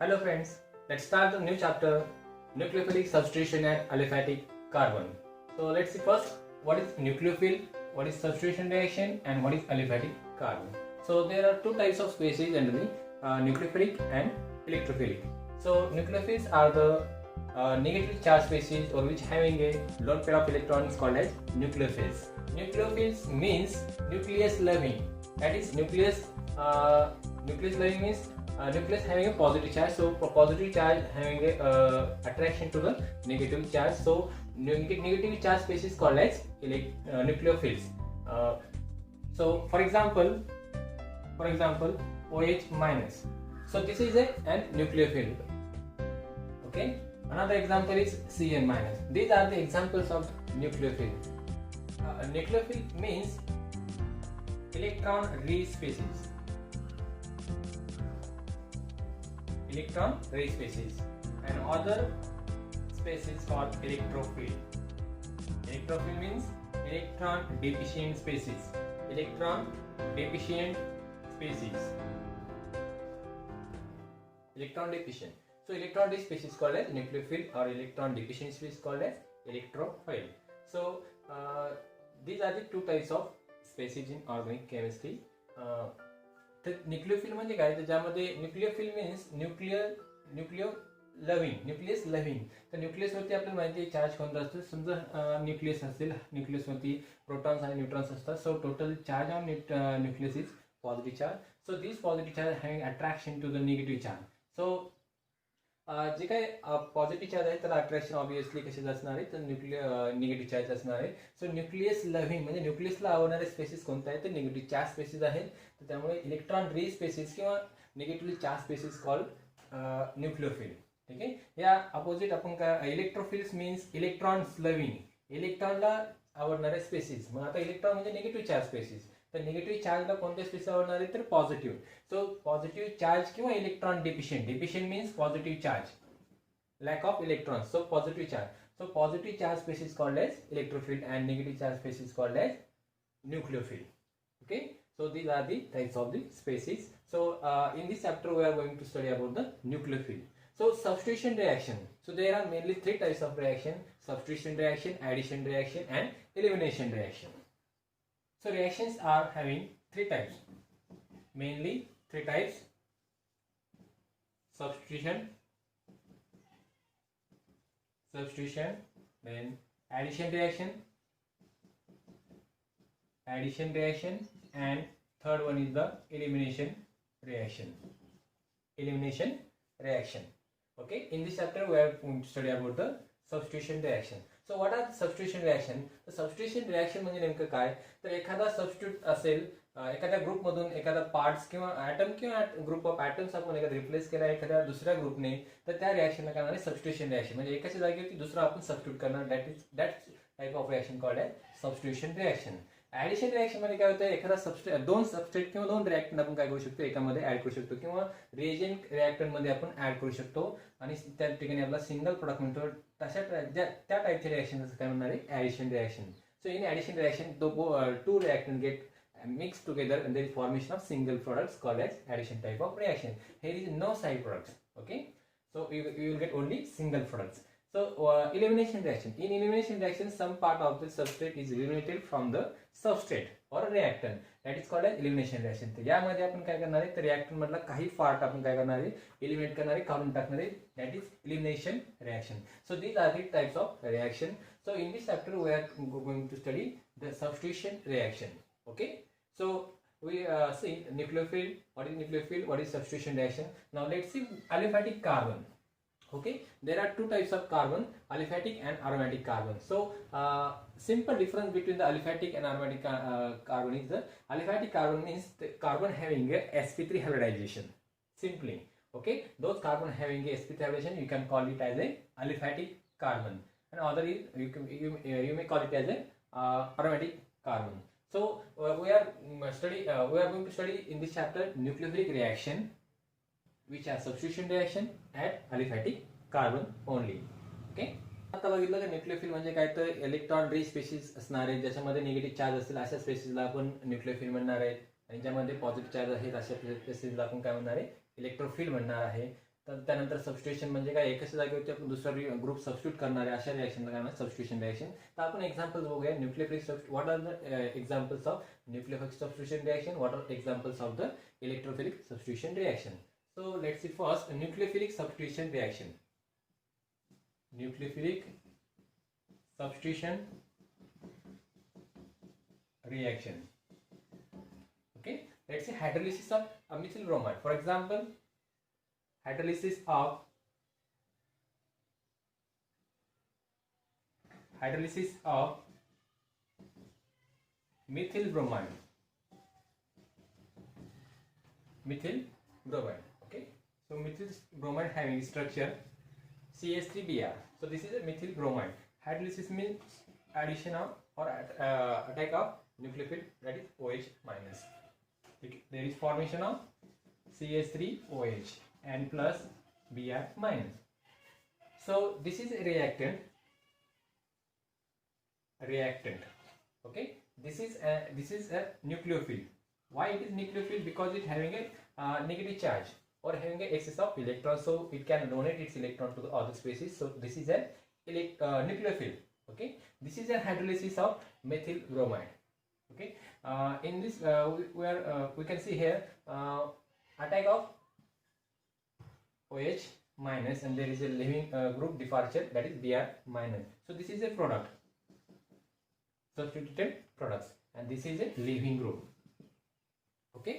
Hello friends, let's start the new chapter, nucleophilic substitution and aliphatic carbon. So let's see first what is nucleophile, what is substitution reaction and what is aliphatic carbon. So there are two types of species generally, nucleophilic and electrophilic. So nucleophiles are the negatively charged species or which having a lone pair of electrons called as nucleophiles. Nucleophiles means nucleus loving, that is nucleus loving means nucleus having a positive charge, so positive charge having a attraction to the negative charge, so negatively charged species called as nucleophiles. So for example OH minus, so this is an nucleophile. Okay, another example is Cn minus. These are the examples of nucleophile. Nucleophile means electron-rich species. Electron-rich species, and other species called electrophile. Electrophile means electron deficient species. Electron deficient species. Electron deficient. So electron rich species called as nucleophile or electron deficient species called as electrophile. So these are the two types of species in organic chemistry. तर न्यूक्लियोफिल म्हणजे काय, तर ज्यामध्ये न्यूक्लियोफिल means nucleus loving. तर nucleus वरती आपल्याला माहिती आहे चार्ज कोणता असतो. समजा न्यूक्लियस असेल, न्यूक्लियस वरती प्रोटॉन्स आणि न्यूट्रॉन्स असतात. So total charge on nucleus is positive charge. So this positive charge having attraction to the negative charge. So जे काही पॉझिटिव्ह चार्ज आहे त्याला अट्रॅक्शन ऑब्विसली कशाचं असणार आहे, तर निगेटिव्ह चार्ज असणार आहे. सो न्यूक्लियस लव्हिंग म्हणजे न्यूक्लियसला आवडणारे स्पेसिस कोणते आहे, तर निगेटिव्ह चार्ज स्पेसिस आहेत. तर त्यामुळे इलेक्ट्रॉन री स्पेसिस किंवा निगेटिव्हली चार्ज स्पेसिस कॉल्ड न्यूक्लियोफिल. ठीक आहे. या अपोजिट आपण काय, इलेक्ट्रोफिल्स मीन्स इलेक्ट्रॉन्स लव्हिंग, इलेक्ट्रॉनला आवडणारे स्पेसिस. मग आता इलेक्ट्रॉन म्हणजे निगेटिव्ह चार्ज स्पेसिस, तर निगेटिव्ह चार्जला कोणते स्पेसिस आवडणार आहे, तर पॉझिटिव्ह. सो पॉझिटिव्ह चार्ज किंवा electron deficient. Deficient means positive charge, lack of electrons, so positive charge. So positive charge species called as electrophile and negative charge species called as nucleophile. Okay, so these are the types of the species. So in this chapter we are going to study about the nucleophile. So substitution reaction, so there are mainly three types of reaction: substitution reaction, addition reaction and elimination reaction. So reactions are having three types, mainly three types: substitution, then addition reaction, and third one is the elimination reaction. Okay, in this chapter we are going to study about the substitution reaction. So what are the substitution reaction? The substitution reaction म्हणजे नेमकं काय, तर एखादा substitute असेल, एखाद्या group मधून एखादा parts किंवा ॲटम किंवा ग्रुप ऑफ ॲटम्स आपण एखादा रिप्लेस केला एखाद्या दुसऱ्या ग्रुपने, तर त्या रिएक्शनला काय म्हणणार, सबस्टिट्यूशन रिएक्शन. म्हणजे एकाच्या जागेवरती दुसरा आपण सबस्टिट्यूट करणार, that type of reaction called as substitution reaction. Addition reaction मध्ये काय होतं, एखादा दोन सबस्ट्रेट किंवा दोन रिएक्टंट आपण काय करू शकतो, एकामध्ये ऍड करू शकतो किंवा रिएजंट रिएक्टंट मध्ये आपण ऍड करू शकतो आणि त्या ठिकाणी आपला सिंगल प्रोडक्ट म्हणतो. त्या टाइपच्या रिएक्शन काय म्हणणार आहे, addition reaction. So in addition reaction two reactant get mixed together and there is formation of single products called as addition type of reaction. Here is no side products. Okay, so you will get only single products. So elimination reaction. In elimination reaction, some part of the substrate is eliminated from the substrate or reactant. That is called as elimination reaction. तर यामध्ये आपण काय करणार आहे, तर reactant मधला काही part आपण काय करणार आहे, एलिमिनेट करणार आहे, काढून टाकणार आहे. That is elimination reaction. So these are the types of reaction. So in this chapter we are going to study the substitution reaction. Okay. So we see nucleophile. What is nucleophile? What is substitution reaction? Now let's see aliphatic carbon. Okay, there are two types of carbon: aliphatic and aromatic carbon. So simple difference between the aliphatic and aromatic carbon is the aliphatic carbon means the carbon having a sp3 hybridization. Simply, okay, those carbon having a sp3 hybridization, you can call it as a aliphatic carbon, and other is you may call it as a aromatic carbon. So we are going to study in this chapter nucleophilic reaction, which are substitution reaction at aliphatic carbon only. Okay, आता बघितलं की न्यूक्लियोफिल म्हणजे काय, तर electron rich spaces असणार आहे, ज्याच्यामध्ये negative charge असेल अशा स्पेसिसला आपण न्यूक्लियोफिल म्हणणार आहे, आणि ज्यामध्ये पॉझिटिव्ह चार्ज आहेत अशा स्पेसिसला आपण काय म्हणणार आहे, इलेक्ट्रोफिल म्हणणार आहे. तर त्यानंतर सबस्टिट्यूशन म्हणजे काय, एकाच जागेवरती आपण दुसरा ग्रुप सबस्टिट्यूट करणारे अशा रिएक्शनला काय म्हणतात, सबस्टिट्यूशन रिएक्शन. तर आपण एक्झाम्पल्स बघूया. Nucleophilic what are the examples of nucleophilic substitution reaction, what are examples of the electrophilic substitution reaction. So let's see first nucleophilic substitution reaction. Nucleophilic substitution reaction. Okay, let's say hydrolysis of a methyl bromide. For example, hydrolysis of methyl bromide. Okay, so methyl bromide having structure CH3Br. So this is a methyl bromide. Hydrolysis means addition of or attack of nucleophile, that is OH minus. Okay. There is formation of CH3OH and plus Br minus. So this is a reactant. Okay, this is a nucleophile. Why it is nucleophile? Because it having a negative charge or having an excess of electrons, so it can donate its electron to the other species. So this is a nucleophile. Okay, this is a hydrolysis of methyl bromide. Okay, in this we can see here attack of OH minus, and there is a leaving group departure, that is Br minus. So this is a product, substituted products, and this is a leaving group. Okay,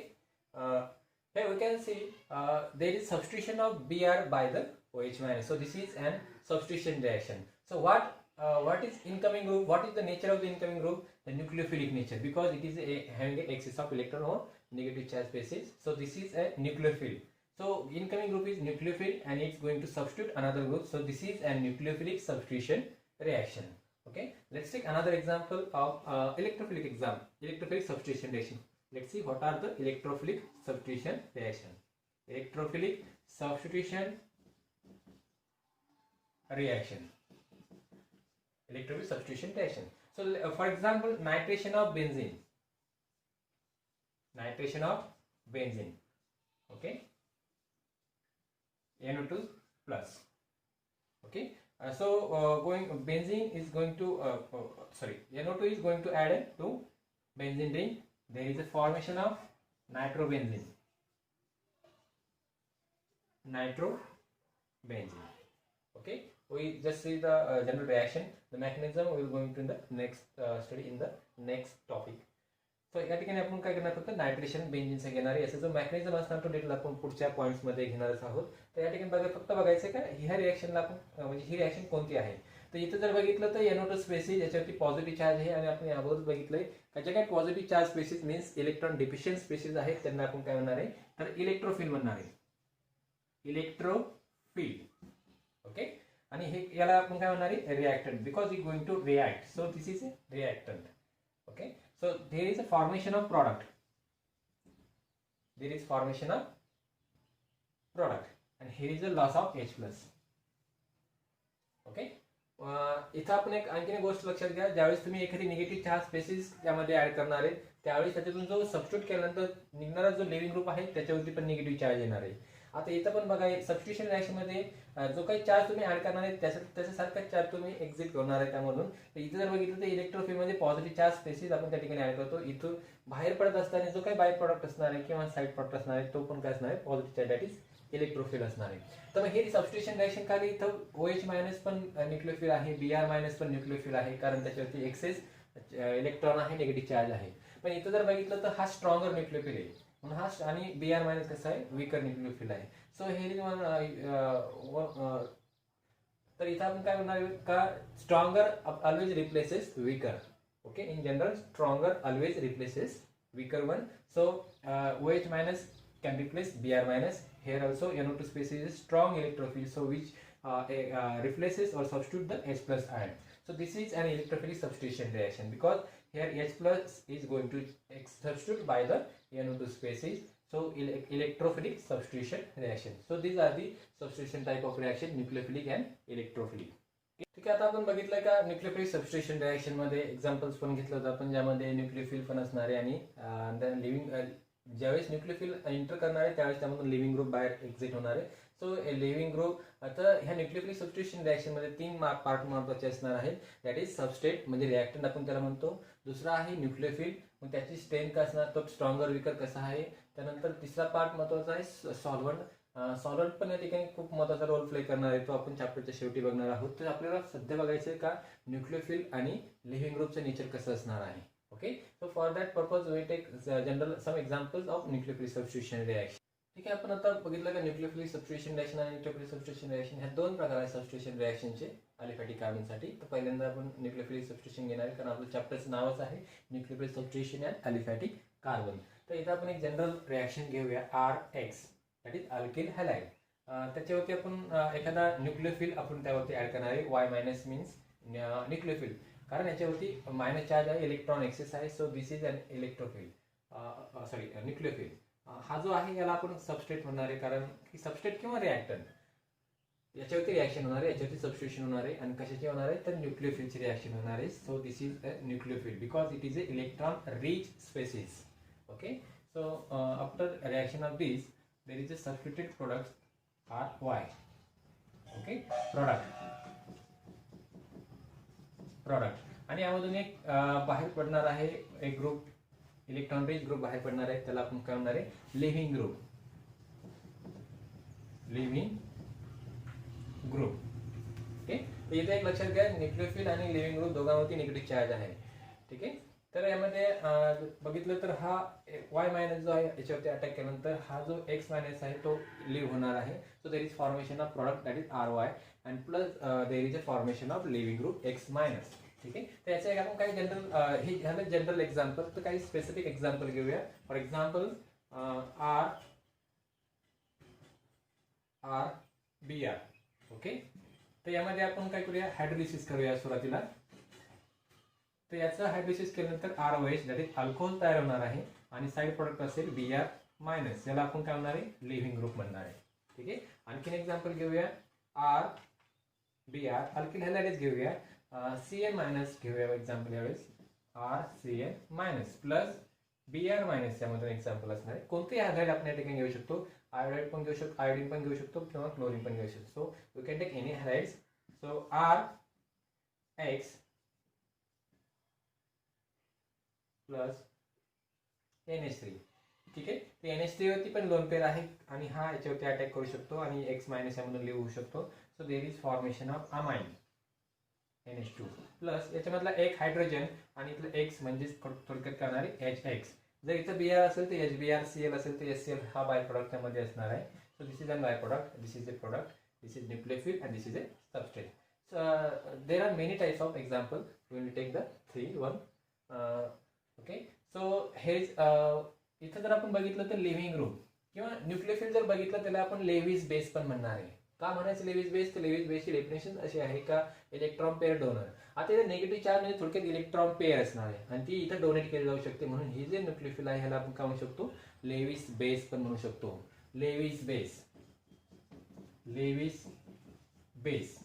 here we can see there is substitution of Br by the OH minus. So this is an substitution reaction. So what is incoming group? What is the nature of the incoming group? The nucleophilic nature, because it is having an excess of electron or negative charge species. So this is a nucleophile. So incoming group is nucleophile and it's going to substitute another group. So this is a nucleophilic substitution reaction. Okay, let's take another example of electrophilic substitution reaction. Let's see what are the electrophilic substitution reaction. Electrophilic substitution reaction. Electrophilic substitution reaction. So for example, nitration of benzene. Okay, NO2 plus. Okay, benzene is going to NO2 is going to add to benzene ring. There is a formation of nitrobenzene. Okay, we just see the general reaction. The mechanism we will go into the next study in the next topic. So या ठिकाणी आपण काय करणार, फक्त nitration बेंझिनचा घेणार आहे. याचा जो मेकॅनिझम असणार तो डिटेल आपण पुढच्या पॉइंट्स मध्ये घेणारच आहोत. तर या ठिकाणी फक्त बघायचं का ह्या रिएक्शनला आपण म्हणजे ही रिएक्शन कोणती आहे. तर इथे जर बघितलं तर NO2 स्पेसिस याच्यावरती पॉझिटिव्ह चार्ज आहे, आणि आपण याबरोबर बघितलंय का जे काही positive charge species means electron deficient species आहेत त्यांना आपण काय म्हणणार आहे, तर इलेक्ट्रोफिल म्हणणार आहे. इलेक्ट्रोफिल. ओके, आणि हे याला आपण काय म्हणणार आहे, reactant, because it going to react. So this is a reactant. Okay, so there is a formation of product. And here is a loss of H plus. Okay, इथं आपण एक आणखी एक गोष्ट लक्षात घ्या. ज्यावेळेस तुम्ही एखादी निगेटिव्ह चार्ज स्पेसिस त्यामध्ये ऍड करणार आहे त्यावेळेस त्याच्यातून जो सबस्टिट्यूट केल्यानंतर निघणारा जो लिव्हिंग ग्रुप आहे त्याच्यावरती पण निगेटिव्ह चार्ज येणार आहे. आता इथं पण बघा सबस्टिट्यूशन रिएक्शन मध्ये जो काही चार्ज तुम्ही ऍड करणार आहे त्याच्यासारखा चार्ज तुम्ही एक्झिट करणार आहे त्यामधून. तर इथं जर बघितलं तर इलेक्ट्रोफिल मध्ये पॉझिटिव्ह चार्ज स्पेसिस आपण त्या ठिकाणी ऍड करतो. इथून बाहेर पडत असताना जो काही बाय प्रोडक्ट असणार आहे किंवा साइड प्रोडक्ट असणार आहे तो पण काय असणार आहे, positive charge, that is electrophile असणार आहे. तर मग हे सबस्टिट्यूशन रिएक्शन खाली इथं OH मायनस पण न्यूक्लियोफिल आहे, Br मायनस पण न्यूक्लियोफिल आहे, कारण त्याच्यावरती एक्सेस इलेक्ट्रॉन आहे, निगेटिव्ह चार्ज आहे. पण इथं जर बघितलं तर हा स्ट्रॉंगर न्यूक्लियोफिल आहे म्हणून हा, आणि Br मायनस कसं आहे, वीकर न्यूक्लियोफिल आहे. सो हे तर इथं आपण काय म्हणणार का stronger always replaces weaker. Okay, in general stronger always replaces weaker one. So OH minus can replace Br minus. Here also NO2 species is strong electrophile, so which replaces or substitute the H plus ion. So this is an electrophilic substitution reaction, because here H plus is going to substitute by the NO2 species. So electrophilic substitution reaction. So these are the substitution type of reaction, nucleophilic and electrophilic. ठीक आहे, आता आपण बघितलं का nucleophilic substitution reaction मध्ये examples पण घेतलं होतं आपण, ज्यामध्ये न्यूक्लियोफिल पण असणार आहे आणि लिव्हिंग ज्यावेळेस न्यूक्लियोफिल एंटर करणार आहे त्यावेळेस त्यामधून लिव्हिंग ग्रुप बाहेर एक्झिट होणार आहे. So living group. आता ह्या न्यूक्लियोफिलिक सबस्टिट्यूशन रिॲक्शन मध्ये 3 पार्ट महत्वाचे असणार आहेत. दॅट इज सबस्ट्रेट म्हणजे रिॲक्टंट आपण त्याला म्हणतो. दुसरा आहे न्यूक्लियोफिल, मग त्याची स्ट्रेंथ काय असणार, तो स्ट्रॉंगर विकर कसा आहे. त्यानंतर तिसरा पार्ट महत्वाचा आहे सॉल्व्हंट. सॉल्व्हंट पण या ठिकाणी खूप महत्वाचा रोल प्ले करणार आहे, तो आपण चॅप्टरच्या शेवटी बघणार आहोत. तर आपल्याला सध्या बघायचं आहे का न्यूक्लियोफिल आणि लिव्हिंग ग्रुपचं नेचर कसं असणार आहे. Okay, so for that purpose we take general some examples of nucleophilic substitution reaction. ठीक आहे, आपण आता बघितलं का न्यूक्लियोफिलिक सबस्टिट्यूशन रिॲक्शन आणि न्यूक्लियोफिलिक सबस्टिट्यूशन रिॲक्शन ह्या दोन प्रकार आहेत सबस्टिट्यूशन रिॲक्शनचे अलिफॅटिक कार्बनसाठी. तर पहिल्यांदा आपण न्यूक्लियोफिलिक सबस्टिट्यूशन घेणार आहे, कारण आपलं चॅप्टरचं नावच आहे nucleophilic substitution and aliphatic carbon. तर इथं आपण एक जनरल रिॲक्शन घेऊया RX, that is alkyl halide. त्याच्यावरती आपण एखादा न्यूक्लियोफिल आपण त्यावरती ऍड करणार आहे. Y मायनस मीन्स न्यूक्लियोफिल, कारण याच्यावरती मायनस चार्ज आहे, इलेक्ट्रॉन एक्सेस आहे. So this is an electrophile, sorry nucleophile. हा जो आहे याला आपण सबस्ट्रेट म्हणणार आहे, कारण की सबस्ट्रेट किंवा रिॲक्टंट याच्यावरती रिॲक्शन होणार आहे, याच्यावरती सबस्टिट्यूशन होणार आहे. आणि कशाची होणार आहे, तर न्यूक्लियोफिलची रिॲक्शन होणार आहे. So this is a nucleophile because it is a electron rich species. Okay, so after reaction of this there is a substituted product RY. Okay, product आणि यामधून एक बाहेर पडणार आहे एक ग्रुप, इलेक्ट्रॉन रिच ग्रुप बाहेर पडणार आहे, त्याला आपण काय म्हणणार आहे, living group. Living group. Okay, तर इथे एक लक्षात घ्या, न्यूक्लियोफिल आणि लिव्हिंग ग्रुप दोघांवरती निगेटिव्ह चार्ज आहे. ठीक आहे, तर यामध्ये बघितलं तर हा Y मायनस जो आहे याच्यावरती अटॅक केल्यानंतर हा जो X मायनस आहे तो लिव्ह होणार आहे. So there is formation of product that is RY and plus there is a formation of living group X minus. ठीक आहे, तर याचे आपण काही जनरल हे झालं जनरल एक्झाम्पल. तर काही स्पेसिफिक एक्झाम्पल घेऊया. For example RBr. ओके, तर यामध्ये आपण काय करूया, हायड्रोलिसिस करूया सुरुवातीला. तर याचं हायड्रोलिसिस केल्यानंतर ROH दॅट इज अल्कोहोल तयार होणार आहे आणि साइड प्रोडक्ट असेल Br मायनस, याला आपण काय म्हणणार आहे, लिव्हिंग ग्रुप म्हणणार आहे. ठीक आहे, आणखीन एक्झाम्पल घेऊया. RBr अल्किल हॅलाइड घेऊया. Cn मायनस घेऊया एक्झाम्पल यावेळेस. RCn minus plus Br minus यामधून एक्झाम्पल असणार आहे. कोणतेही हॅलाइड आपण या ठिकाणी घेऊ शकतो, आयोडाइड पण घेऊ शकतो, आयोडीन पण घेऊ शकतो किंवा क्लोरीन पण घेऊ शकतो. So we can take any halides. So RX plus NH3. ठीक आहे, ते NH3 वरती पण लोन पेअर आहे आणि हा याच्यावरती अटॅक करू शकतो आणि X मायनस यामधून लिहू शकतो. So there is formation of amine NH2 plus याच्यामधला एक हायड्रोजन आणि इथलं X म्हणजे थोडक्यात करणारे HX. जर इथं Br असेल तर HBr, Cl असेल तर HCl हा बाय प्रोडक्ट त्यामध्ये असणार आहे. So this is an by product, this is a product, this is nucleophile and this is a substrate. There are many types of example. We will take the 3-1. Okay, so हे इथं जर आपण बघितलं तर living group किंवा न्यूक्लियोफिल जर बघितलं त्याला आपण लेविस बेस पण म्हणणार आहे. का म्हणायचं लेविस बेस, तर लेविस बेसची डेफिनेशन अशी आहे का इलेक्ट्रॉन पेअर डोनर. आता इथे निगेटिव्ह चार्ज म्हणजे थोडक्यात इलेक्ट्रॉन पेअर असणार आहे आणि ती इथं डोनेट केली जाऊ शकते. म्हणून ही जे न्यूक्लियोफिल आहे ह्याला आपण काय म्हणू शकतो, लेविस बेस पण म्हणू शकतो. Lewis base, Lewis base.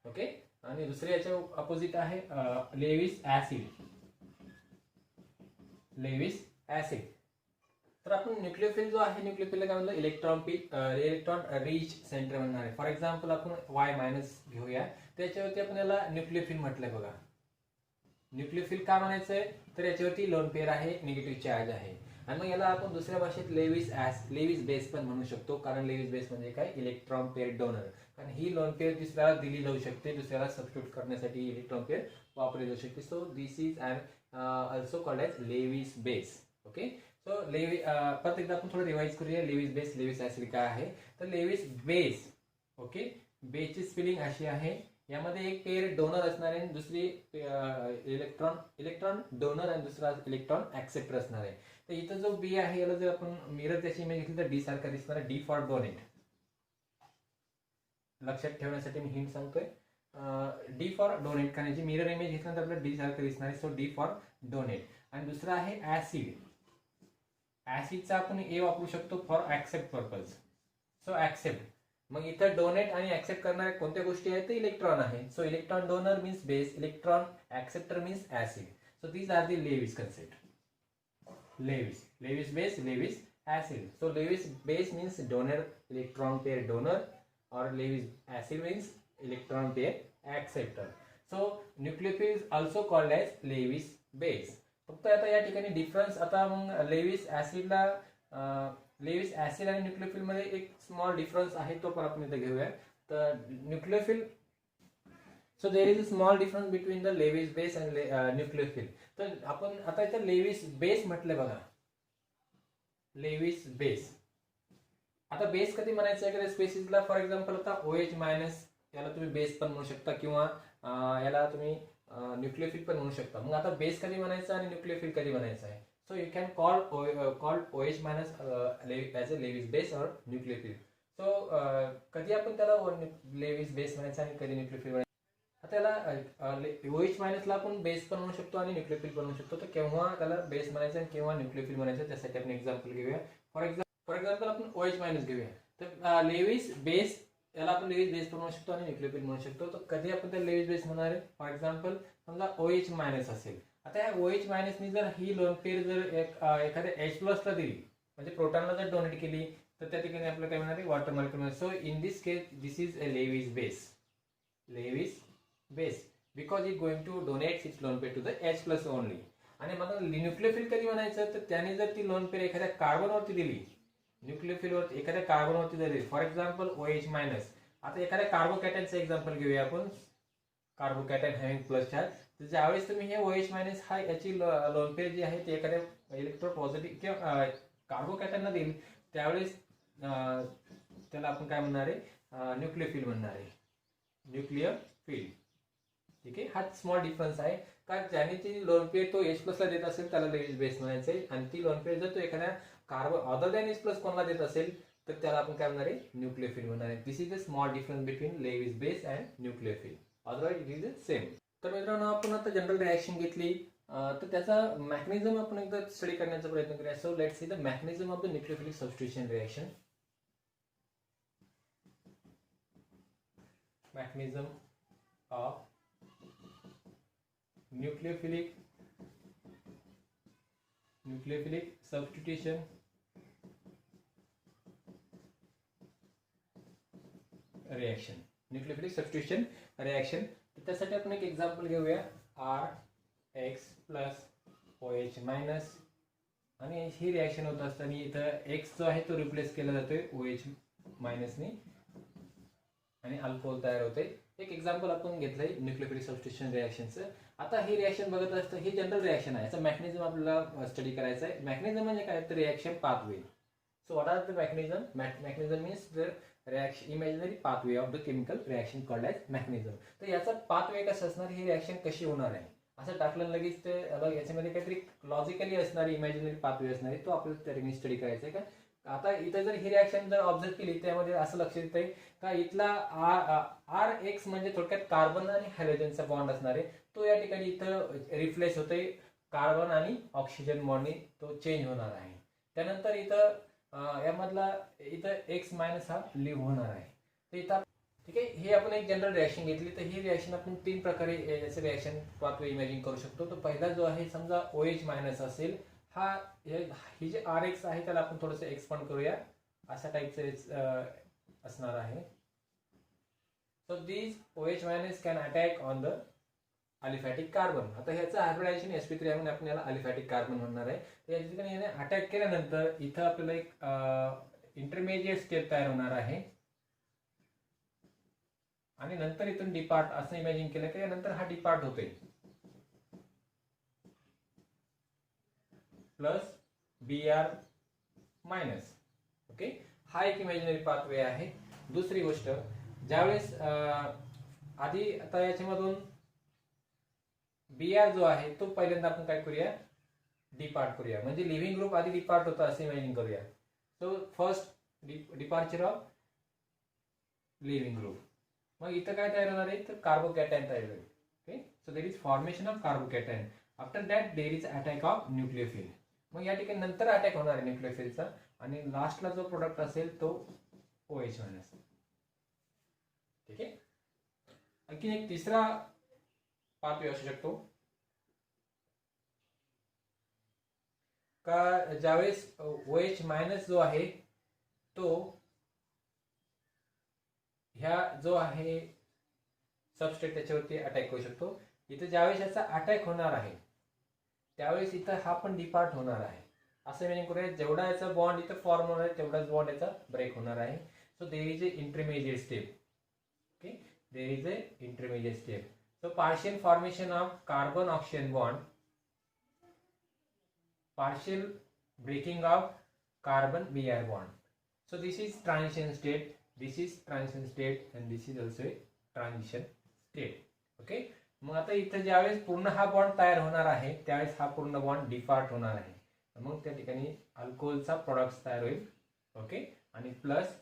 Okay, आणि दुसरे याच्या अपोजिट आहे लेविस ऍसिड, लेविस ऍसिड. तर आपण न्यूक्लियोफिल जो आहे न्यूक्लियोफिलला काय म्हणलं, इलेक्ट्रॉन रिच सेंटर म्हणणार आहे. फॉर एक्झाम्पल आपण Y मायनस घेऊया, त्याच्यावरती आपण याला न्यूक्लियोफिल म्हटलंय बघा. न्यूक्लियोफिल का म्हणायचंय, तर याच्यावरती लोन पेअर आहे, निगेटिव्ह चार्ज आहे आणि मग याला आपण दुसऱ्या भाषेत लेविस बेस पण म्हणू शकतो. कारण लेविस बेस म्हणजे काय, इलेक्ट्रॉन पेअर डोनर. कारण ही लोन पेअर दुसऱ्याला दिली जाऊ शकते, दुसऱ्याला सबस्टिट्यूट करण्यासाठी इलेक्ट्रॉन पेअर वापरली जाऊ शकते. So this is an also called as Lewis base. Okay, so परत एकदा आपण थोडं रिवाइज करूया. लेविस बेस, लेविस ऍसिड काय आहे, तर लेविस बेस. ओके, बेसची स्पेलिंग अशी आहे, यामध्ये एक पेअर डोनर असणार आहे, दुसरी इलेक्ट्रॉन डोनर आणि दुसरा इलेक्ट्रॉन ऍक्सेप्टर असणार आहे. तर इथं जो बी आहे याला जर आपण मिरर त्याची इमेज घेतली तर डी सारखा दिसणार आहे, डी फॉर डोनेट. लक्षात ठेवण्यासाठी मी हिंट सांगतोय, डी फॉर डोनेट करण्याची मिरर इमेज घेतल्यानंतर आपल्याला डी सारखं दिसणार आहे. So D for donate. आणि दुसरा आहे ऍसिड. ऍसिडचा आपण ए वापरू शकतो for accept purpose. So accept, मग इथं डोनेट आणि ऍक्सेप्ट करणाऱ्या कोणत्या गोष्टी आहेत, तर इलेक्ट्रॉन आहे. So electron donor means base, electron acceptor means acid. So these are the Lewis concept. Lewis base, Lewis acid. So Lewis base means donor electron pair donor, or Lewis acid means electron pair acceptor. So nucleophile is also called as Lewis base. फक्त आता या ठिकाणी difference, आता मग Lewis ऍसिडला Lewis acid आणि न्यूक्लियोफिल मध्ये एक small difference आहे, तो पण आपण इथे घेऊया. तर nucleophile, so there is a small difference between the Lewis base and nucleophile. तर आपण आता इथे लेविस बेस म्हटले बघा, लेविस बेस. आता बेस कधी म्हणायचं आहे का स्पेसिसला? फॉर एक्झाम्पल आता OH मायनस, याला तुम्ही बेस पण म्हणू शकता किंवा याला तुम्ही न्यूक्लियोफिल पण म्हणू शकता. मग आता बेस कधी म्हणायचं आणि न्यूक्लियोफिल कधी म्हणायचं आहे? So you can call OH minus as a Lewis base और न्यूक्लियोफिल. सो कधी आपण त्याला लेविस बेस म्हणायचं आणि कधी न्यूक्लियोफिल म्हणायचं? आता याला OH मायनसला आपण बेस पण म्हणू शकतो आणि न्यूक्लियोफिल पण म्हणू शकतो. तर केव्हा त्याला बेस म्हणायचं आणि केव्हा न्यूक्लियोफिल म्हणायचं, त्यासाठी आपण एक्झाम्पल घेऊया. फॉर एक्झाम्पल आपण OH मायनस घेऊया. तर लेविस बेस, याला आपण लेविस बेस पण म्हणू शकतो आणि न्यूक्लियोफिल म्हणू शकतो. तर कधी आपण त्याला लेविस बेस म्हणणार आहे? फॉर एक्झाम्पल समजा OH मायनस असेल. आता या OH मायनसनी जर ही लोन पेअर जर एखाद्या H प्लसला दिली, म्हणजे प्रोटॉनला जर डोनेट केली, तर त्या ठिकाणी आपल्याला काय म्हणणार आहे? Water molecule. So in this case this is a Lewis base. Lewis base because it going to donate its lone pair to the H plus only. आणि मग न्यूक्लियोफिल कधी म्हणायचं? तर त्याने जर ती लोन पेअर एखाद्या कार्बनवरती दिली, न्यूक्लियोफिलवर एखाद्या कार्बनवरती दिली, फॉर एक्झाम्पल OH मायनस. आता एखाद्या कार्बोकॅटनचं एक्झाम्पल घेऊया आपण. कार्बोकॅटन हॅव्हिंग प्लस चार्ज. तर ज्यावेळेस तुम्ही हे OH मायनस हा याची लोन पेअर जी आहे ती एखाद्या इलेक्ट्रो पॉझिटिव्ह किंवा कार्बोकॅटनला देईल, त्यावेळेस त्याला आपण काय म्हणणार आहे? न्यूक्लियोफिल म्हणणार आहे. न्यूक्लियोफिल. ठीक आहे, हा स्मॉल डिफरन्स आहे. कारण ज्याने ती लोन पेअर तो H प्लसला देत असेल त्याला लेविस बेस म्हणायचं आहे, आणि ती लोन पेअर जर तो एखाद्या carbon other than H plus कोणाला देत असेल तर त्याला आपण काय म्हणणार आहे? न्यूक्लियोफिल म्हणणार आहे. This is a small difference between Lewis base and nucleophile. Otherwise it is same. तर मित्रांनो, आपण आता जनरल रिएक्शन घेतली, तर त्याचा मेकॅनिझम आपण एकदा स्टडी करण्याचा प्रयत्न करूया. So let's see the mechanism of the nucleophilic substitution reaction. Mechanism of nucleophilic substitution reaction. Nucleophilic substitution reaction. तर त्यासाठी आपण एक एक्झाम्पल घेऊया. RX प्लस OH मायनस, आणि ही रिएक्शन होत असताना इथं X जो आहे तो रिप्लेस केला जातोय OH मायनसने आणि अल्कोहोल तयार होते. एक एक्झाम्पल आपण घेतलंय न्यूक्लियोफिलिक सबस्टिट्यूशन रिएक्शनचं. आता ही रिएक्शन बघत असतं, ही जनरल रिएक्शन आहे. याचा मेकॅनिझम आपल्याला स्टडी करायचा आहे. मेकॅनिझम म्हणजे काय? तर reaction pathway. So what are the mechanism? Mechanism means the reaction imaginary pathway of the chemical reaction called as mechanism. तर याचा पाथवे कसं असणार, ही रिएक्शन कशी होणार आहे असं टाकलं लगेच ते याच्यामध्ये काहीतरी लॉजिकली असणारी इमॅजिनरी पाथवे असणारी, तो आपल्याला त्या ठिकाणी स्टडी करायचा आहे का. आता इथं जर ही रिएक्शन जर ऑब्झर्व केली, त्यामध्ये असं लक्षात येतंय का इथला RX म्हणजे थोडक्यात कार्बन आणि हायड्रोजनचा बॉन्ड असणार आहे, तो या ठिकाणी इथं रिप्लेस होतोय कार्बन आणि ऑक्सिजन बॉन्डने, तो चेंज होणार आहे. त्यानंतर इथं यामधला इथं X मायनस हा लिव्ह होणार आहे. तर इथं ठीक आहे, ही आपण एक जनरल रिएक्शन घेतली. तर ही रिएक्शन आपण 3 प्रकारे याचे रिएक्शन पाथवे इमॅजिन करू शकतो. तो पहिला जो आहे, समजा OH मायनस असेल, हा ही जे RX आहे त्याला आपण थोडंसं एक्सपांड करूया, अशा टाईपचं असणार आहे. So this OH minus can attack on the aliphatic carbon. आता ह्याचं हायब्रिडायझेशन sp3 म्हणून आपण याला अलिफॅटिक कार्बन म्हणणार आहे. तर या ठिकाणी याने अटॅक केल्यानंतर इथं आपल्याला एक इंटरमिजिएट स्टेप तयार होणार आहे, आणि नंतर इथून डिपार्ट असं इमॅजिन केलं की नंतर हा डिपार्ट होतोय प्लस Br मायनस. ओके, हा एक इमॅजिनरी पाथवे आहे. दुसरी गोष्ट, ज्यावेळेस आधी आता याच्यामधून Br जो आहे तो पहिल्यांदा आपण काय करूया, डिपार्ट करूया. म्हणजे लिव्हिंग ग्रुप आधी डिपार्ट होता असं इमॅजिन करूया. So first departure of living group. मग इथं काय तयार होणार आहे, तर कार्बोकॅटायन तयार होईल. Okay, so there is formation of carbocation. After that there is attack of nucleophile. मग या ठिकाणी नंतर अटॅक होणार आहे न्यूक्लियोफिलचा, आणि लास्टला जो प्रोडक्ट असेल तो OH मायनस. ठीक आहे. आणखी एक तिसरा पाथवे असू शकतो. का ज्यावेळेस OH मायनस जो आहे तो ह्या जो आहे सबस्ट्रेट त्याच्यावरती अटॅक करू शकतो. इथं ज्यावेळेस याचा अटॅक होणार आहे त्यावेळेस इथं हा पण डिपार्ट होणार आहे. असं मिनिंग करूया, जेवढा याचा बॉन्ड इथं फॉर्म होणार आहे तेवढाच बॉन्ड याचा ब्रेक होणार आहे. So there is a intermediate step. Okay, there is a intermediate step. So partial formation of carbon oxygen bond, partial breaking of carbon Br bond. So this is transition state, this is transition state, and this is also a transition state. Okay, मग आता इथे ज्यावेळेस पूर्ण हा bond तयार होणार आहे त्यावेळेस हा पूर्ण बॉन्ड डिपार्ट होणार आहे. मग त्या ठिकाणी अल्कोहोलचा प्रोडक्ट तयार होईल. ओके, आणि प्लस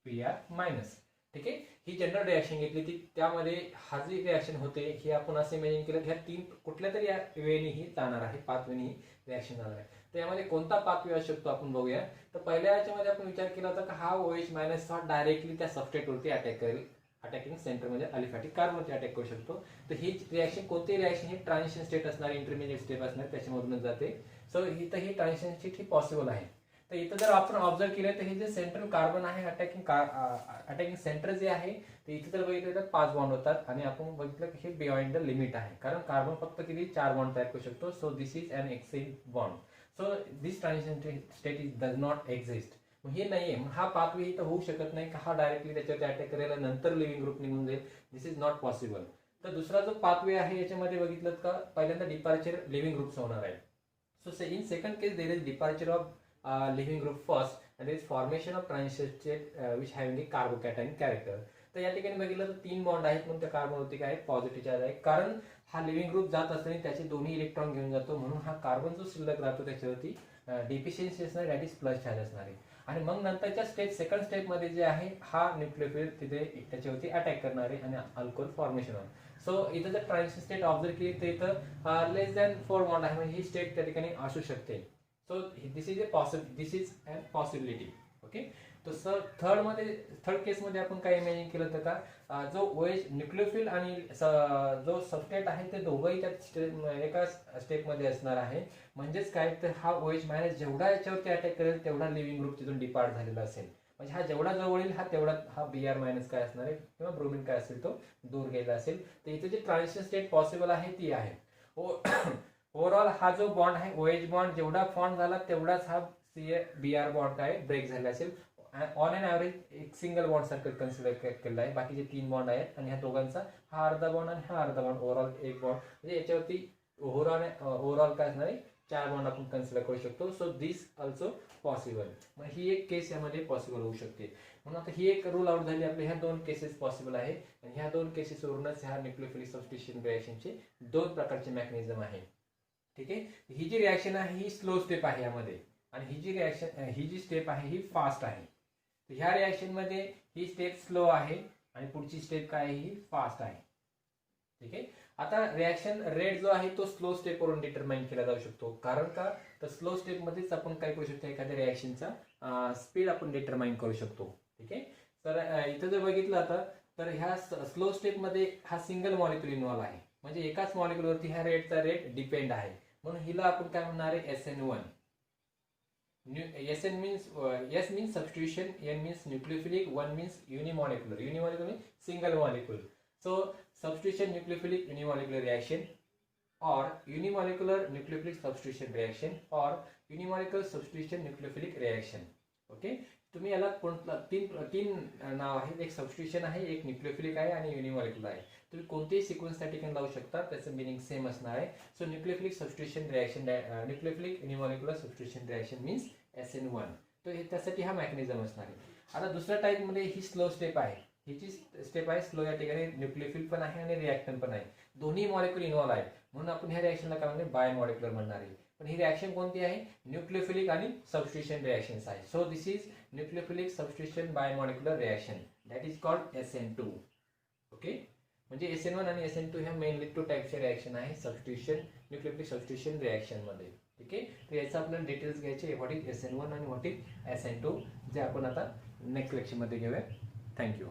Br मायनस. ठीक आहे, ही जनरल रिॲक्शन घेतली ती. त्यामध्ये हा जी रिॲक्शन होते हे आपण असे इमॅजिन केलं ह्या तीन कुठल्या तरी वेने ही जाणार आहे, पाच वेने ही रिॲक्शन जाणार आहे. तर यामध्ये कोणता पाथवे असू शकतो आपण बघूया. तर पहिल्या याच्यामध्ये आपण विचार केला होता की हा OH मायनस हा डायरेक्टली त्या सबस्ट्रेटवरती अटॅक करेल. अटॅकिंग सेंटर म्हणजे अलिफॅटिक कार्बनवरती अटॅक करू शकतो. तर ही रिॲक्शन कोणती रिॲक्शन ही ट्रान्झिशन स्टेट असणार, इंटरमिजिएट स्टेप असणार, त्याच्यामधूनच जाते. सो इथं ही ट्रान्झिशन स्टेट ही पॉसिबल आहे. तर इथं जर आपण ऑब्झर्व केलं तर हे जे सेंट्रल कार्बन आहे अटॅकिंग सेंटर जे आहे ते इथे जर बघितलं तर 5 बॉन्ड होतात आणि आपण बघितलं की हे बियॉन्ड द लिमिट आहे, कारण कार्बन फक्त किती 4 बॉन्ड तयार करू शकतो. So this is an axial bond. So this transition state is does not exist. हे नाहीये, हा पाथवे इथं होऊ शकत नाही का हा डायरेक्टली त्याच्यावरती अटॅक करेल नंतर लिव्हिंग ग्रुप निघून जाईल. दिस इज नॉट पॉसिबल. तर दुसरा जो पाथवे आहे याच्यामध्ये बघितलं का पहिल्यांदा डिपार्चर लिव्हिंग ग्रुप्स होणार आहे. So in second case there is departure of living group first and there is formation of transition state which having a carbocation character. तर या ठिकाणी बघितलं तर 3 बॉन्ड आहेत म्हणून त्या कार्बनवरती काय पॉझिटिव्ह चार्ज आहे, कारण हा लिव्हिंग ग्रुप जात असताना त्याचे दोन्ही इलेक्ट्रॉन घेऊन जातो म्हणून हा कार्बन जो शिल्लक राहतो त्याच्यावरती डिफिशियन्सी असणार, दॅट इज प्लस चार्ज असणार आहे. आणि मग नंतरच्या सेकंड स्टेप मध्ये जे आहे हा न्यूक्लियोफिल तिथे त्याच्यावरती अटॅक करणार आहे आणि अल्कोहोल फॉर्मेशन होणार. सो इथं जर ट्रान्झिशन स्टेट ऑब्झर्व केली तर इथं लेस दॅन 4 बॉन्ड आहे म्हणजे ही स्टेट त्या ठिकाणी असू शकते. So this is a possibility. Okay, तो सर थर्ड केस मध्ये आपण काय इमॅजिन केलं होतं का जो OH न्यूक्लियोफिल आणि जो सबस्ट्रेट आहे ते दोघंही त्या एका स्टेप मध्ये असणार आहे. म्हणजेच काय तर हा OH मायनस जेवढा याच्यावरती अटॅक करेल तेवढा लिव्हिंग ग्रुप तिथून डिपार्ट झालेला असेल. म्हणजे हा जेवढा जवळ येईल हा तेवढा हा Br मायनस काय असणार आहे किंवा ब्रोमिन काय असेल तो दूर गेला असेल. तर इथे जे ट्रान्झिशन स्टेट पॉसिबल आहे ती आहे. ओव्हरऑल हा जो बॉन्ड आहे OH बॉन्ड जेवढा फॉर्म झाला तेवढाच हा Br बॉन्ड काय ब्रेक झाला असेल. ऑन एन ॲव्हरेज एक सिंगल बॉन्ड सारखं कन्सिडर केलेला आहे. बाकीचे 3 बॉन्ड आहेत आणि ह्या दोघांचा हा अर्धा बॉन्ड आणि हा अर्धा बॉन्ड ओव्हरऑल एक बॉन्ड म्हणजे याच्यावरती ओव्हरऑल काय असणार आहे 4 बॉन्ड आपण कन्सिडर करू शकतो. सो दिस ऑल्सो पॉसिबल. मग ही एक केस यामध्ये पॉसिबल होऊ शकते. म्हणून आता ही एक रूल आउट झाली आपल्या ह्या 2 केसेस पॉसिबल आहे आणि ह्या 2 केसेसवरूनच ह्या न्यूक्लियोफिलिक सबस्टिट्यूशन रिॲक्शनचे 2 प्रकारचे मेकॅनिझम आहे. ठीक आहे, ही जी रिॲक्शन आहे ही स्लो स्टेप आहे यामध्ये आणि ही जी स्टेप आहे ही फास्ट आहे. तर ह्या रिॲक्शन मध्ये ही स्टेप स्लो आहे आणि पुढची स्टेप काय आहे ही फास्ट आहे. ठीक आहे, आता रिॲक्शन रेट जो आहे तो स्लो स्टेप वरून डिटरमाइन केला जाऊ शकतो. कारण का तर स्लो स्टेप मध्येच आपण काय करू शकतो एखाद्या रिॲक्शनचा स्पीड आपण डिटरमाइन करू शकतो. ठीक आहे, तर इथं जर बघितलं आता तर ह्या स्लो स्टेप मध्ये हा सिंगल मॉलिक्युल इन्व्हॉल्व आहे म्हणजे एकाच मॉलिक्युलवरती ह्या रेटचा रेट डिपेंड आहे. म्हणून हिला आपण काय म्हणणार आहे SN1. SN means S means substitution, N means nucleophilic, 1 means unimolecular. Unimolecular means single molecule. So substitution nucleophilic unimolecular reaction or unimolecular nucleophilic substitution reaction or unimolecular substitution nucleophilic reaction. Okay, तुम्ही याला तीन नाव आहेत, एक substitution आहे, एक nucleophilic आहे आणि युनिमॉलिक्युलर आहे. तुम्ही कोणतेही सिक्वेन्स त्या ठिकाणी लावू शकता, त्याचं मिनिंग सेम असणार आहे. So nucleophilic substitution reaction nucleophilic unimolecular substitution reaction means SN1. तर त्यासाठी हा मेकॅनिझम असणार आहे. आता दुसऱ्या टाईप मध्ये ही स्लो स्टेप आहे. ही जी स्टेप आहे स्लो या ठिकाणी न्यूक्लियोफिल पण आहे आणि रिॲक्टन पण आहे, दोन्ही मॉलिक्युल इन्व्हॉल्व आहेत म्हणून आपण ह्या रिॲक्शनला काय म्हणणार बाय मॉलिक्युलर म्हणणार आहे. पण ही रिॲक्शन कोणती आहे न्यूक्लियोफिलिक आणि सबस्टिट्यूशन रिॲक्शन्स आहे. So this is nucleophilic substitution bimolecular reaction that is called SN2. Okay, म्हणजे SN1 आणि SN2 ह्या मेनली 2 टाईपचे रिॲक्शन आहे सबस्टिट्यूशन न्यूक्लियोफिलिक सबस्टिट्यूशन रिॲक्शन मध्ये. ठीक आहे, तर याचा आपल्याला डिटेल्स घ्यायचे व्हॉट इज SN1 आणि व्हॉट इज SN2 जे आपण आता नेक्स्ट लेक्चर मध्ये घेऊया. थँक्यू.